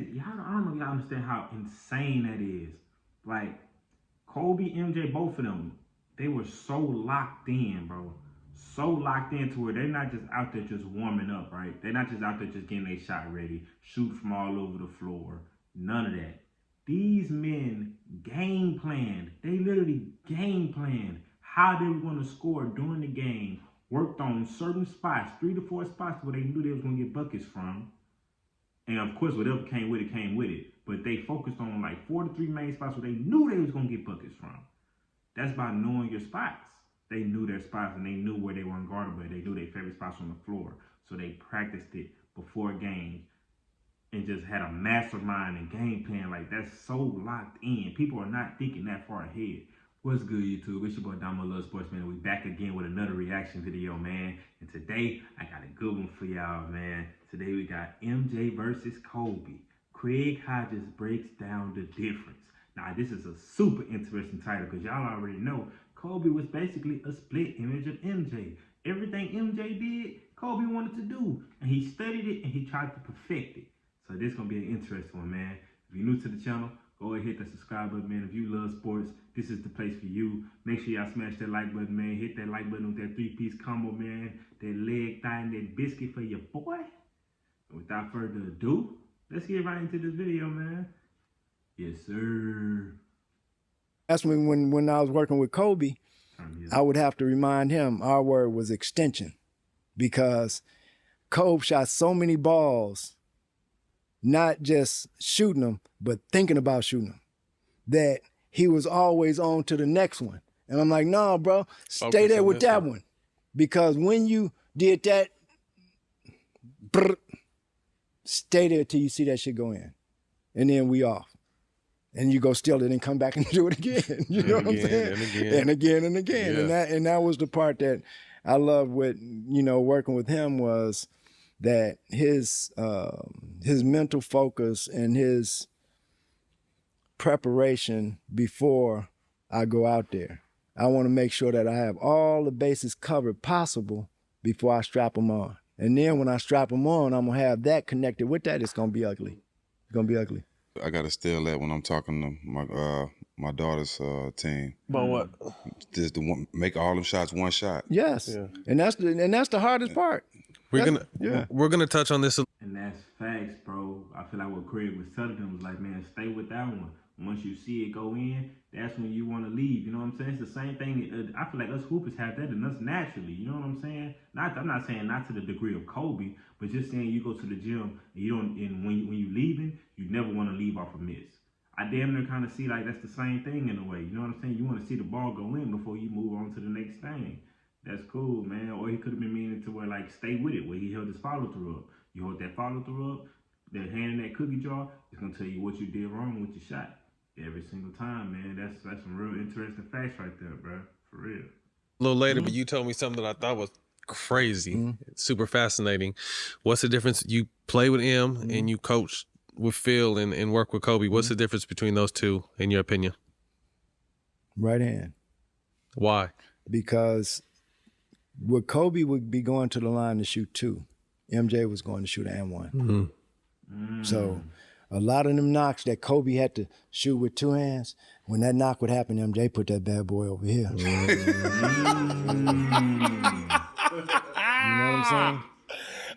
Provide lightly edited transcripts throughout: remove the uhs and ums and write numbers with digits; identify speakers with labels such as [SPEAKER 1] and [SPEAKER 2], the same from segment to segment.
[SPEAKER 1] I don't know if y'all understand how insane that is. Like Kobe, MJ, both of them, they were so locked in, bro. So locked into where they're not just out there just warming up, right? They're not just out there just getting their shot ready, shoot from all over the floor. None of that. These men game planned. They literally game planned how they were going to score during the game. Worked on certain spots, 3 to 4 spots where they knew they was going to get buckets from. And of course, whatever came with it, came with it. But they focused on like 4 to 3 main spots where they knew they was going to get buckets from. That's by knowing your spots. They knew their spots and they knew where they were unguardable. They knew their favorite spots on the floor. So they practiced it before games and just had a mastermind and game plan. Like, that's so locked in. People are not thinking that far ahead. What's good, YouTube? It's your boy Damo Love Sportsman. We back again with another reaction video, man. And today, I got a good one for y'all, man. Today, we got MJ versus Kobe. Craig Hodges breaks down the difference. Now, this is a super interesting title because y'all already know Kobe was basically a split image of MJ. Everything MJ did, Kobe wanted to do. And he studied it and he tried to perfect it. So this is going to be an interesting one, man. If you're new to the channel, go ahead, hit that subscribe button, man. If you love sports, this is the place for you. Make sure y'all smash that like button, man. Hit that like button with that 3-piece combo, man. That leg, thigh, and that biscuit for your boy. And without further ado, let's get right into this video, man. Yes, sir.
[SPEAKER 2] That's when I was working with Kobe, I would have to remind him our word was extension, because Kobe shot so many balls, not just shooting them, but thinking about shooting them, that he was always on to the next one. And I'm like, no, bro, stay there with that one. Because when you did that, stay there till you see that shit go in. And then we off. And you go steal it and come back and do it again. You know what I'm saying? And again and again. Yeah. And that was the part that I loved with, working with him, was that his mental focus and his preparation before I go out there. I want to make sure that I have all the bases covered possible before I strap them on. And then when I strap them on, I'm going to have that connected with that. It's going to be ugly. It's going to be ugly.
[SPEAKER 3] I got to steal that when I'm talking to my daughter's team.
[SPEAKER 4] About what?
[SPEAKER 3] Just make all them shots one shot.
[SPEAKER 2] Yes, yeah. and that's the hardest part.
[SPEAKER 4] We're gonna touch on this.
[SPEAKER 1] And that's facts, bro. I feel like what Craig was telling them was like, man, stay with that one. Once you see it go in, that's when you want to leave. You know what I'm saying? It's the same thing. I feel like us hoopers have that in us naturally. You know what I'm saying? I'm not saying not to the degree of Kobe, but just saying you go to the gym and you don't. And when you leaving, you never want to leave off a miss. I damn near kind of see like that's the same thing in a way. You know what I'm saying? You want to see the ball go in before you move on to the next thing. That's cool, man. Or he could have been meaning to where like stay with it, where he held his follow through up. You hold that follow through up, that hand in that cookie jar, it's gonna tell you what you did wrong with your shot. Every single time, man. That's some real interesting facts right there, bro. For real.
[SPEAKER 4] A little later, but you told me something that I thought was crazy, super fascinating. What's the difference? You play with M and you coach with Phil and work with Kobe. What's the difference between those two, in your opinion?
[SPEAKER 2] Right hand.
[SPEAKER 4] Why?
[SPEAKER 2] Because with Kobe would be going to the line to shoot 2. MJ was going to shoot and 1. So a lot of them knocks that Kobe had to shoot with 2 hands, when that knock would happen, MJ put that bad boy over here. You know what I'm saying?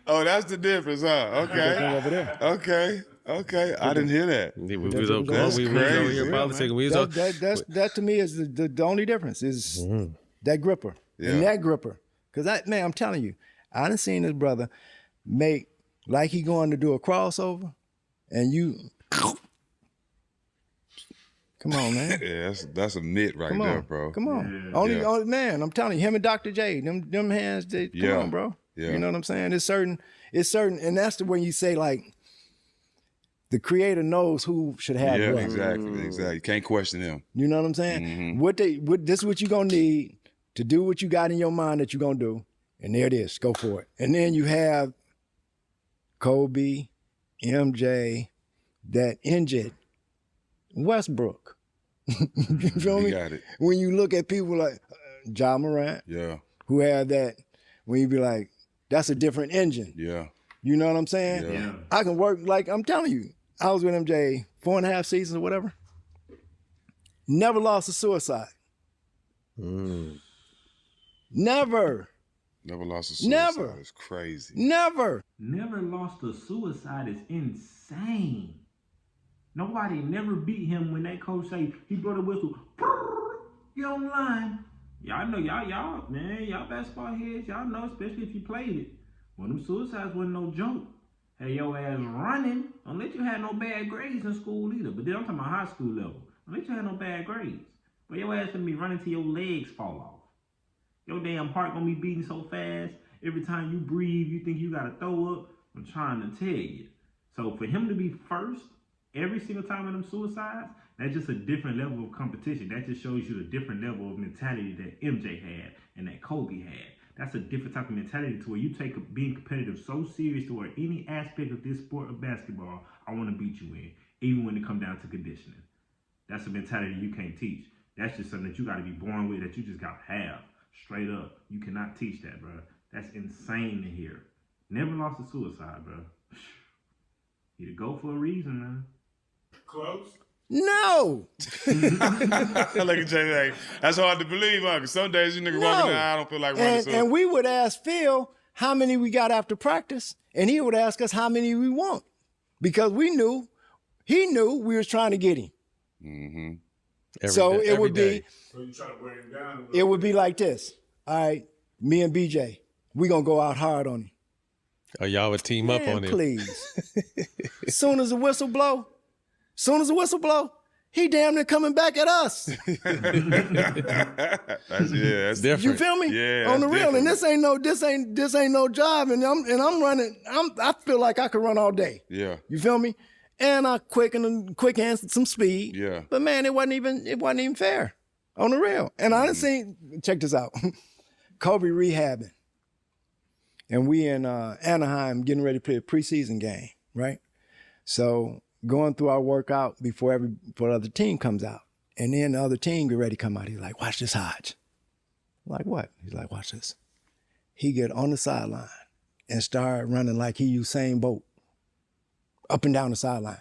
[SPEAKER 3] Oh, that's the difference, huh? Okay.
[SPEAKER 2] Over there.
[SPEAKER 3] Okay. I didn't hear that.
[SPEAKER 4] We was over here politicking.
[SPEAKER 2] That to me is the only difference is that gripper. Yeah. And that gripper. Because, man, I'm telling you, I done seen this brother make, like he going to do a crossover, and you, come on, man.
[SPEAKER 3] Yeah, that's a mitt right there, bro.
[SPEAKER 2] Come on. Yeah. Only, man, I'm telling you, him and Dr. J, them hands, come on, bro. Yeah. You know what I'm saying? It's certain, and that's the way you say, like, the creator knows who should have what.
[SPEAKER 3] Exactly. You can't question him.
[SPEAKER 2] You know what I'm saying? This is what you're going to need to do what you got in your mind that you're going to do. And there it is. Go for it. And then you have Kobe, MJ, that injured Westbrook. You feel me?
[SPEAKER 3] Got it.
[SPEAKER 2] When you look at people like Ja Morant, who have that, when you be like, that's a different engine.
[SPEAKER 3] Yeah.
[SPEAKER 2] You know what I'm saying?
[SPEAKER 1] Yeah.
[SPEAKER 2] I can work, like I'm telling you, I was with MJ 4.5 seasons or whatever. Never lost a suicide. Never.
[SPEAKER 3] Never lost a suicide.
[SPEAKER 2] Never.
[SPEAKER 3] It's crazy.
[SPEAKER 2] Never.
[SPEAKER 1] Never lost a suicide is insane. Nobody never beat him when that coach say he brought a whistle. Get on the line. Y'all know, y'all, man, y'all basketball heads, y'all know, especially if you played it. When them suicides wasn't no joke. Had your ass running. Don't let you have no bad grades in school either. But then I'm talking about high school level. Don't let you have no bad grades. But your ass gonna be running till your legs fall off. Your damn heart gonna be beating so fast. Every time you breathe, you think you gotta throw up. I'm trying to tell you. So for him to be first every single time in them suicides, that's just a different level of competition. That just shows you a different level of mentality that MJ had and that Kobe had. That's a different type of mentality to where you take being competitive so serious to where any aspect of this sport of basketball, I want to beat you in, even when it comes down to conditioning. That's a mentality you can't teach. That's just something that you got to be born with, that you just got to have. Straight up. You cannot teach that, bro. That's insane to hear. Never lost a suicide, bro. You to go for a reason, man.
[SPEAKER 5] Close?
[SPEAKER 2] No.
[SPEAKER 5] Look at Jay. Like, that's hard to believe, huh? Because some days you niggas walking down, I don't feel like running.
[SPEAKER 2] And we would ask Phil how many we got after practice, and he would ask us how many we want, because he knew we was trying to get him.
[SPEAKER 3] Mm-hmm.
[SPEAKER 2] So it would be.
[SPEAKER 5] So you trying to wear him down?
[SPEAKER 2] It would be like this. All right, me and BJ, we gonna go out hard on him.
[SPEAKER 4] Oh, y'all would team up on him.
[SPEAKER 2] Please. Soon as the whistle blow, he damn near coming back at us.
[SPEAKER 3] That's
[SPEAKER 4] different.
[SPEAKER 2] You feel me?
[SPEAKER 3] Yeah,
[SPEAKER 2] on the real.
[SPEAKER 3] different.
[SPEAKER 2] And this ain't no job. And I'm running. I feel like I could run all day.
[SPEAKER 3] Yeah.
[SPEAKER 2] You feel me? And I quick hands some speed.
[SPEAKER 3] Yeah.
[SPEAKER 2] But man, it wasn't even fair. On the real. And I done seen, check this out. Kobe rehabbing. And we in Anaheim getting ready to play a preseason game, right? So going through our workout before the other team comes out. And then the other team get ready to come out. He's like, watch this, Hodge. I'm like, what? He's like, watch this. He get on the sideline and start running like he Usain Bolt up and down the sideline.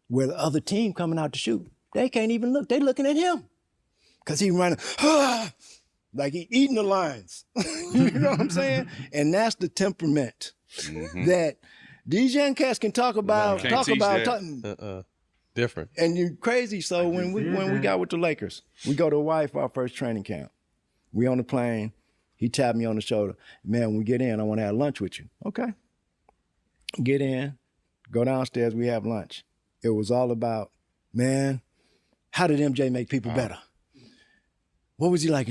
[SPEAKER 2] Where the other team coming out to shoot, they can't even look. They looking at him. Because he running, like he eating the lines. You know what I'm saying? And that's the temperament that these young cats can talk about.
[SPEAKER 4] Different.
[SPEAKER 2] And you crazy. So when we got with the Lakers, we go to Hawaii for our first training camp. We on the plane. He tapped me on the shoulder. Man, when we get in, I want to have lunch with you. Okay. Get in, go downstairs, we have lunch. It was all about, man, how did MJ make people better? What was he like?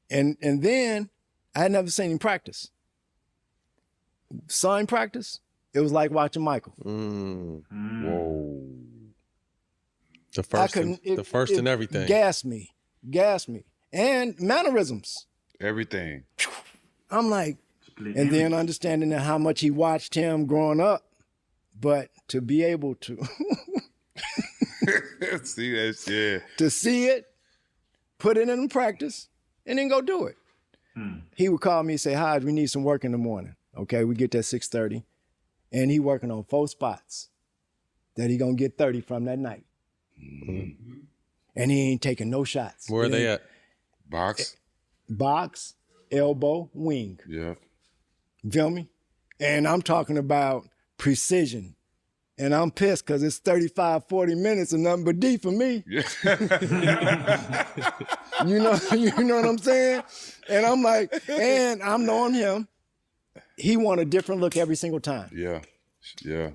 [SPEAKER 2] And then I had never seen him practice. Saw him practice, it was like watching Michael.
[SPEAKER 3] Whoa.
[SPEAKER 4] The first and everything.
[SPEAKER 2] Gas me. And mannerisms.
[SPEAKER 3] Everything.
[SPEAKER 2] I'm like, and then understanding how much he watched him growing up, but to be able to
[SPEAKER 3] See that shit.
[SPEAKER 2] To see it, put it in practice, and then go do it. He would call me and say, Hodge, we need some work in the morning. Okay, we get there 6:30. And he working on 4 spots that he gonna get 30 from that night. And he ain't taking no shots.
[SPEAKER 4] Where are they at?
[SPEAKER 2] Box, elbow, wing.
[SPEAKER 3] Yeah.
[SPEAKER 2] You feel me? And I'm talking about precision. And I'm pissed because it's 35, 40 minutes and nothing but D for me.
[SPEAKER 3] Yeah.
[SPEAKER 2] You know what I'm saying? And I'm like, and I'm knowing him. He want a different look every single time.
[SPEAKER 3] Yeah. Yeah.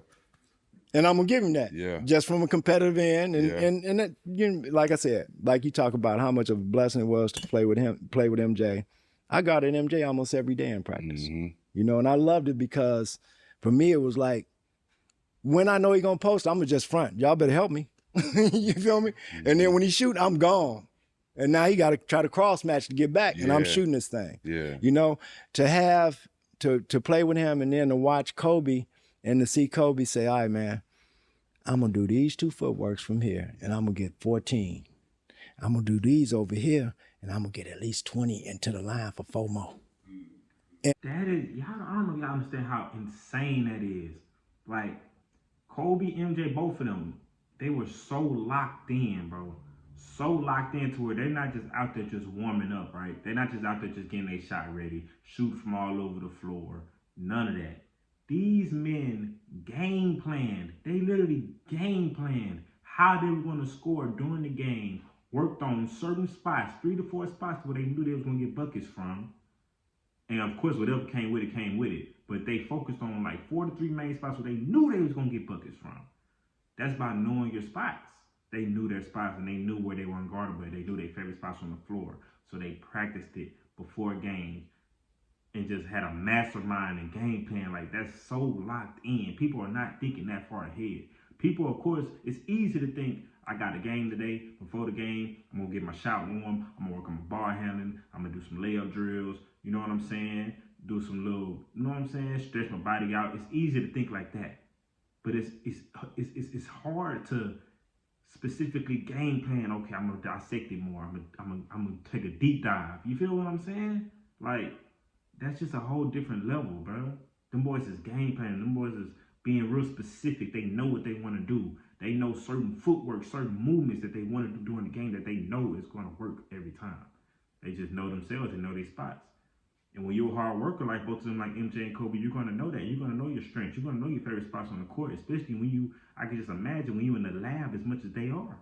[SPEAKER 2] And I'm gonna give him that.
[SPEAKER 3] Yeah.
[SPEAKER 2] Just from a competitive end. And
[SPEAKER 3] Yeah.
[SPEAKER 2] and that, you know, like I said, like you talk about how much of a blessing it was to play with MJ. I got at MJ almost every day in practice. You know, and I loved it because for me it was like, when I know he gonna post, I'm gonna just front. Y'all better help me. You feel me? And then when he shoot, I'm gone. And now he gotta try to cross match to get back. And I'm shooting this thing.
[SPEAKER 3] Yeah.
[SPEAKER 2] You know, to have to play with him and then to watch Kobe and to see Kobe say, all right, man, I'm gonna do these 2 footworks from here and I'm gonna get 14. I'm gonna do these over here and I'm gonna get at least 20 into the line for 4 more.
[SPEAKER 1] That is, y'all, I don't know if y'all understand how insane that is. Like, Kobe, MJ, both of them, they were so locked in, bro. So locked into it. They're not just out there just warming up, right? They're not just out there just getting their shot ready, shoot from all over the floor. None of that. These men game planned. They literally game planned how they were going to score during the game, worked on certain spots, 3 to 4 spots where they knew they was going to get buckets from. And of course, whatever came with it, came with it. But they focused on like 4 to 3 main spots where they knew they was going to get buckets from. That's by knowing your spots. They knew their spots and they knew where they were unguardable. They knew their favorite spots on the floor. So they practiced it before games and just had a mastermind and game plan. Like, that's so locked in. People are not thinking that far ahead. People, of course, it's easy to think, I got a game today. Before the game, I'm going to get my shot warm. I'm going to work on my ball handling. I'm going to do some layup drills. You know what I'm saying? Do some little, you know what I'm saying? Stretch my body out. It's easy to think like that. But it's hard to specifically game plan. Okay, I'm gonna dissect it more. I'm gonna take a deep dive. You feel what I'm saying? Like, that's just a whole different level, bro. Them boys is game planning. Them boys is being real specific. They know what they want to do. They know certain footwork, certain movements that they want to do during the game that they know is going to work every time. They just know themselves and know their spots. And when you're a hard worker like both of them, like MJ and Kobe, you're going to know that. You're going to know your strengths. You're going to know your favorite spots on the court, especially when you, I can just imagine when you're in the lab as much as they are.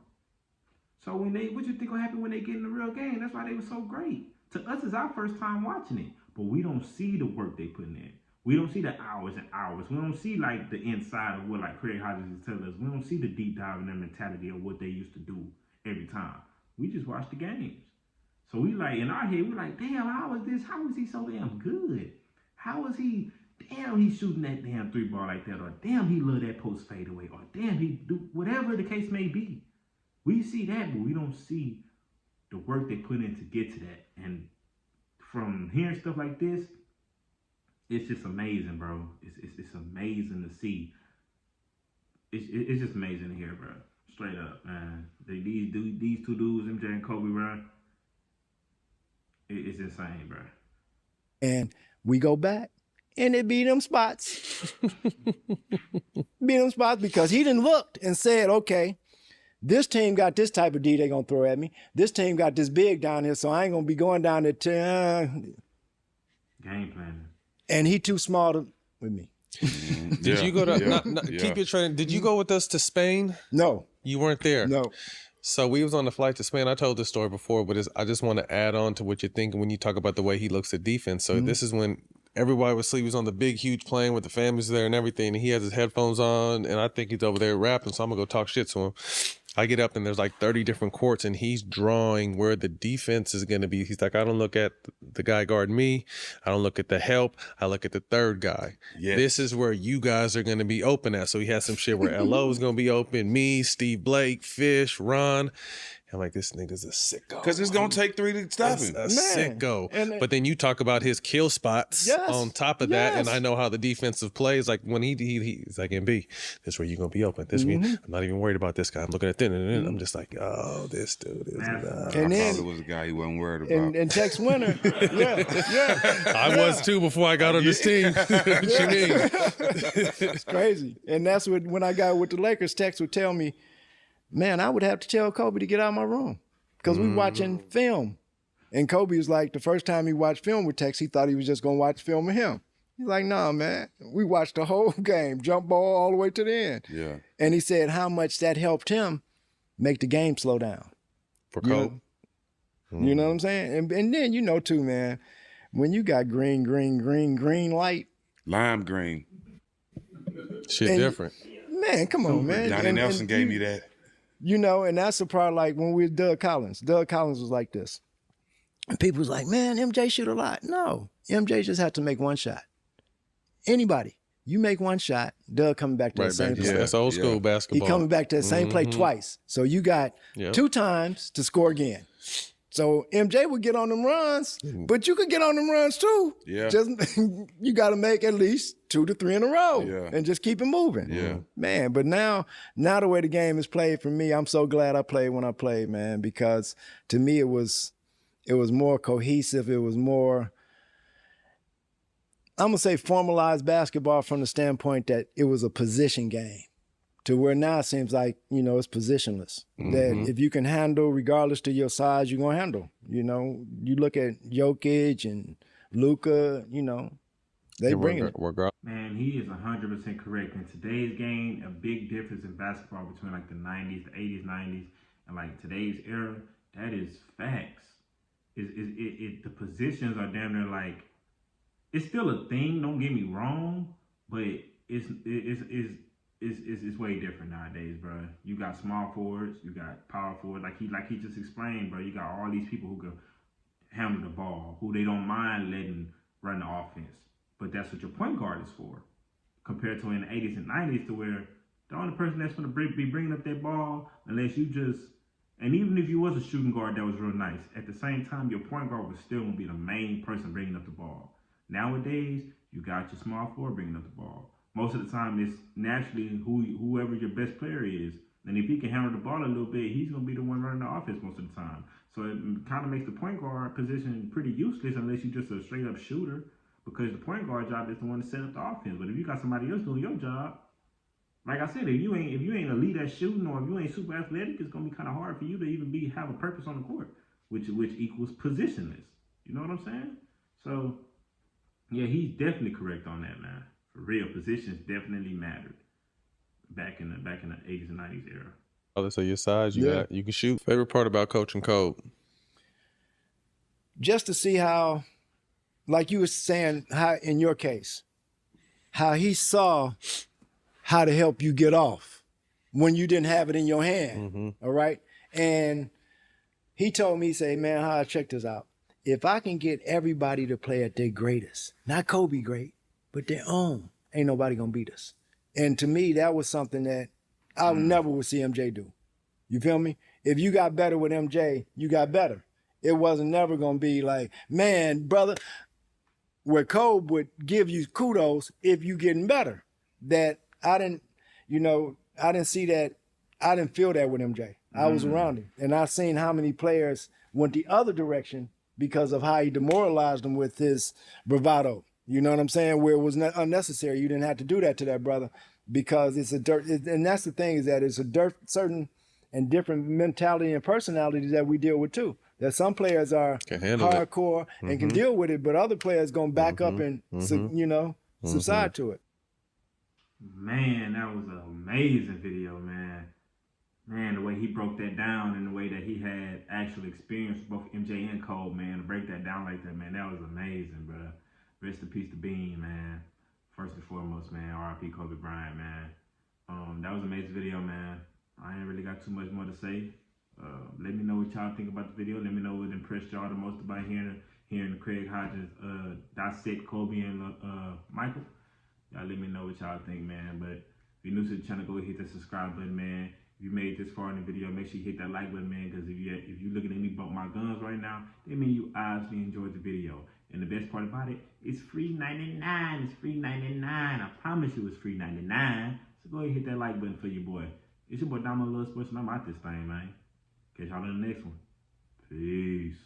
[SPEAKER 1] So what you think will happen when they get in the real game? That's why they were so great. To us, it's our first time watching it, but we don't see the work they putting in. We don't see the hours and hours. We don't see like the inside of what like Craig Hodges is telling us. We don't see the deep dive in their mentality of what they used to do every time. We just watch the games. So we like, in our head, we're like, damn, how is he so damn good? How is he, damn, he's shooting that damn 3-ball like that, or damn, he love that post fadeaway, or damn, he do, whatever the case may be. We see that, but we don't see the work they put in to get to that. And from hearing stuff like this, it's just amazing, bro. It's amazing to see. It's just amazing to hear, bro. Straight up, man. These two dudes, MJ and Kobe, bro. It's insane, bro.
[SPEAKER 2] And we go back, and it beat them spots. Beat them spots because he done looked and said, okay, this team got this type of D they going to throw at me. This team got this big down here, so I ain't going to be going down there.
[SPEAKER 1] Game planning.
[SPEAKER 2] And he too small with me.
[SPEAKER 4] Did you go to, keep your training, did you go with us to Spain?
[SPEAKER 2] No.
[SPEAKER 4] You weren't there?
[SPEAKER 2] No.
[SPEAKER 4] So we was on the flight to Spain. I told this story before, but I just want to add on to what you're thinking when you talk about the way he looks at defense. So this is when everybody was asleep. He was on the big, huge plane with the families there and everything. And he has his headphones on, and I think he's over there rapping. So I'm going to go talk shit to him. I get up and there's like 30 different courts, and he's drawing where the defense is going to be. He's like, I don't look at the guy guarding me. I don't look at the help. I look at the third guy. Yes. This is where you guys are going to be open at. So he has some shit where LO is going to be open. Me, Steve Blake, Fish, Ron. I'm like, this nigga's a sicko.
[SPEAKER 5] Because it's going to take 3 to stop him.
[SPEAKER 4] A sicko. But then you talk about his kill spots on top of that, and I know how the defensive plays. Like when he's like, MB, this is where you're going to be open. This I'm not even worried about this guy. I'm looking at this, and I'm just like, oh, this dude is not.
[SPEAKER 3] And then, I probably was a guy he wasn't worried about.
[SPEAKER 2] And Tex Winter,
[SPEAKER 4] I was too before I got on this team. What you mean?
[SPEAKER 2] It's crazy. And that's when I got with the Lakers, Tex would tell me, man, I would have to tell Kobe to get out of my room because we watching film. And Kobe was like, the first time he watched film with Tex, he thought he was just going to watch film with him. He's like, nah, man, we watched the whole game, jump ball all the way to the end.
[SPEAKER 3] Yeah.
[SPEAKER 2] And he said how much that helped him make the game slow down.
[SPEAKER 4] For Kobe?
[SPEAKER 2] You know what I'm saying? And then you know too, man, when you got green light.
[SPEAKER 3] Lime green.
[SPEAKER 4] Shit different.
[SPEAKER 2] Man, come on, man.
[SPEAKER 5] Donnie Nelson gave me that.
[SPEAKER 2] You know, and that's the part like when we were Doug Collins. Doug Collins was like this. And people was like, man, MJ shoot a lot. No, MJ just had to make one shot. Anybody, you make one shot, Doug coming back to the same play.
[SPEAKER 4] That's old school basketball.
[SPEAKER 2] He coming back to the same play twice. So you got 2 times to score again. So MJ would get on them runs, but you could get on them runs too.
[SPEAKER 3] Yeah.
[SPEAKER 2] Just you got to make at least 2 to 3 in a row and just keep it moving.
[SPEAKER 3] Yeah.
[SPEAKER 2] Man, but now the way the game is played for me, I'm so glad I played when I played, man, because to me it was more cohesive. It was more, I'm going to say formalized basketball from the standpoint that it was a position game. to where now it seems like, you know, it's positionless. That if you can handle, regardless to your size, you're going to handle. You know, you look at Jokic and Luka, you know, they bring it.
[SPEAKER 1] Man, he is 100% correct. In today's game, a big difference in basketball between like the 90s, the 80s, 90s, and like today's era, that is facts. The positions are damn near like, it's still a thing, don't get me wrong, but it's way different nowadays, bro. You got small forwards, you got power forwards, like he just explained, bro. You got all these people who can handle the ball, who they don't mind letting run the offense. But that's what your point guard is for, compared to in the 80s and 90s, to where the only person that's going to be bringing up that ball, unless you just, and even if you was a shooting guard that was real nice, at the same time, your point guard was still going to be the main person bringing up the ball. Nowadays, you got your small forward bringing up the ball. Most of the time, it's naturally whoever your best player is. And if he can handle the ball a little bit, he's going to be the one running the offense most of the time. So it kind of makes the point guard position pretty useless unless you're just a straight up shooter, because the point guard job is the one to set up the offense. But if you got somebody else doing your job, like I said, if you ain't elite at shooting, or if you ain't super athletic, it's gonna be kind of hard for you to even have a purpose on the court, which equals positionless. You know what I'm saying? So yeah, he's definitely correct on that, man. For real, positions definitely mattered back in the 80s and 90s era.
[SPEAKER 4] So your size, you can shoot. Favorite part about coaching Kobe?
[SPEAKER 2] Just to see how, like you were saying, how in your case, how he saw how to help you get off when you didn't have it in your hand. All right. And he told me, say, man, how I check this out. If I can get everybody to play at their greatest, not Kobe great, but their own, ain't nobody gonna beat us. And to me, that was something that I never would see MJ do. You feel me? If you got better with MJ, you got better. It wasn't never gonna be like, man, brother, where Kobe would give you kudos if you getting better. That I didn't see that. I didn't feel that with MJ. I was around him, and I seen how many players went the other direction because of how he demoralized them with his bravado. You know what I'm saying? Where it was unnecessary. You didn't have to do that to that brother, because it's and that's the thing, is that it's a certain and different mentality and personality that we deal with too. That some players are hardcore and can deal with it, but other players gonna back up and subside to it.
[SPEAKER 1] Man, that was an amazing video, man. Man, the way he broke that down and the way that he had actual experience with both MJ and Cole, man, to break that down like that, man, that was amazing, bro. Rest in peace to Bean, man. First and foremost, man, R.I.P. Kobe Bryant, man. That was an amazing video, man. I ain't really got too much more to say. Let me know what y'all think about the video. Let me know what impressed y'all the most about hearing Craig Hodges dissect Kobe and Michael. Y'all let me know what y'all think, man. But if you're new to the channel, go hit that subscribe button, man. If you made this far in the video, make sure you hit that like button, man, because if you're looking at me bump my guns right now, that means you obviously enjoyed the video. And the best part about it, it's free 99. It's free 99. I promise you it's free 99. So go ahead and hit that like button for your boy. It's your boy Damo Love Sports, and I'm out this thing, man. Catch y'all in the next one. Peace.